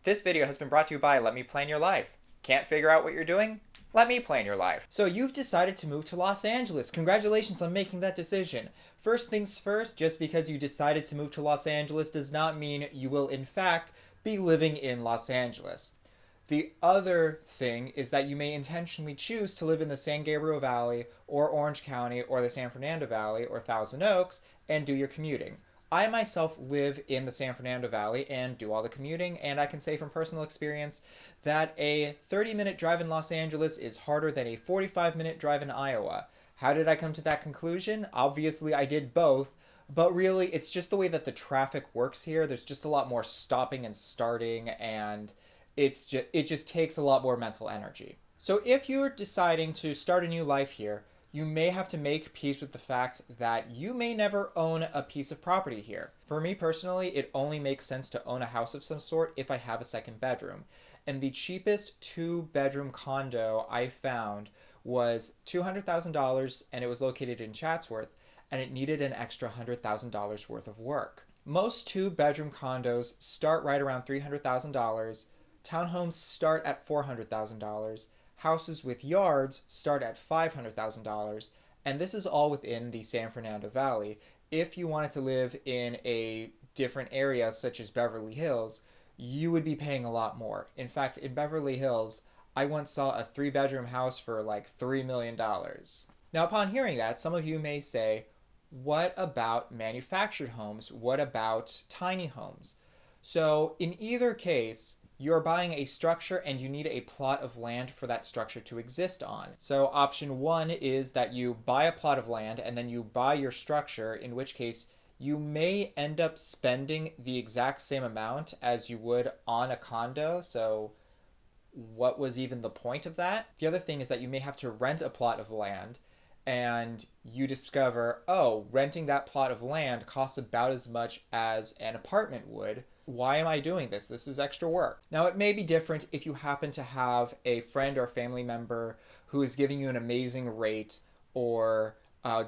This video has been brought to you by Let Me Plan Your Life. Can't figure out what you're doing? Let me plan your life. So you've decided to move to Los Angeles. Congratulations on making that decision. First things first, just because you decided to move to Los Angeles does not mean you will in fact be living in Los Angeles. The other thing is that you may intentionally choose to live in the San Gabriel Valley or Orange County or the San Fernando Valley or Thousand Oaks and do your commuting. I myself live in the San Fernando Valley and do all the commuting, and I can say from personal experience that a 30-minute drive in Los Angeles is harder than a 45-minute drive in Iowa. How did I come to that conclusion? Obviously, I did both, but really, it's just the way that the traffic works here. There's just a lot more stopping and starting, and it just takes a lot more mental energy. So if you're deciding to start a new life here, you may have to make peace with the fact that you may never own a piece of property here. For me personally, it only makes sense to own a house of some sort if I have a second bedroom. And the cheapest two-bedroom condo I found was $200,000 and it was located in Chatsworth and it needed an extra $100,000 worth of work. Most two-bedroom condos start right around $300,000. Townhomes start at $400,000. Houses with yards start at $500,000, and this is all within the San Fernando Valley. If you wanted to live in a different area, such as Beverly Hills, you would be paying a lot more. In fact, in Beverly Hills, I once saw a three-bedroom house for like $3 million. Now, upon hearing that, some of you may say, what about manufactured homes? What about tiny homes? So, in either case, you're buying a structure and you need a plot of land for that structure to exist on. So option one is that you buy a plot of land and then you buy your structure, in which case you may end up spending the exact same amount as you would on a condo. So what was even the point of that? The other thing is that you may have to rent a plot of land and you discover, oh, renting that plot of land costs about as much as an apartment would. Why am I doing this? This is extra work. Now, it may be different if you happen to have a friend or family member who is giving you an amazing rate or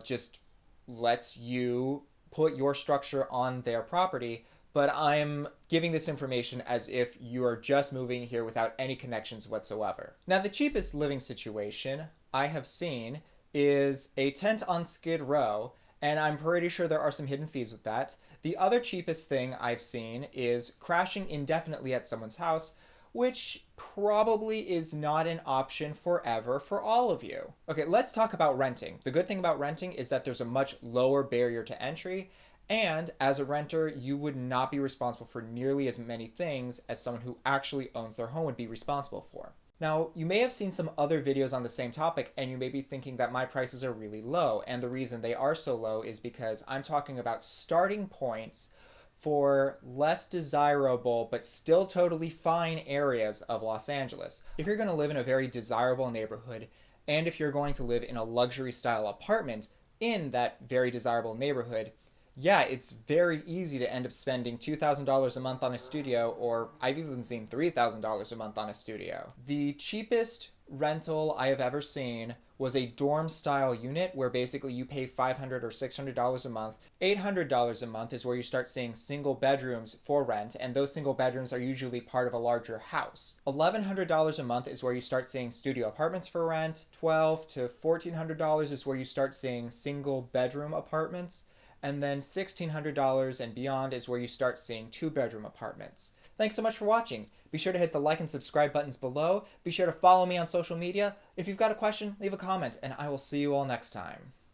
just lets you put your structure on their property. But I'm giving this information as if you are just moving here without any connections whatsoever. Now, the cheapest living situation I have seen is a tent on Skid Row, and I'm pretty sure there are some hidden fees with that. The other cheapest thing I've seen is crashing indefinitely at someone's house, which probably is not an option forever for all of you. Okay, let's talk about renting. The good thing about renting is that there's a much lower barrier to entry, and as a renter, you would not be responsible for nearly as many things as someone who actually owns their home would be responsible for. Now, you may have seen some other videos on the same topic and you may be thinking that my prices are really low, and the reason they are so low is because I'm talking about starting points for less desirable but still totally fine areas of Los Angeles. If you're going to live in a very desirable neighborhood and if you're going to live in a luxury style apartment in that very desirable neighborhood, yeah, it's very easy to end up spending $2,000 a month on a studio, or I've even seen $3,000 a month on a studio. The cheapest rental I have ever seen was a dorm style unit where basically you pay $500 or $600 a month. $800 a month is where you start seeing single bedrooms for rent, and those single bedrooms are usually part of a larger house. $1,100 a month is where you start seeing studio apartments for rent. $1,200 to $1,400 is where you start seeing single bedroom apartments. And then $1,600 and beyond is where you start seeing two-bedroom apartments. Thanks so much for watching. Be sure to hit the like and subscribe buttons below. Be sure to follow me on social media. If you've got a question, leave a comment, and I will see you all next time.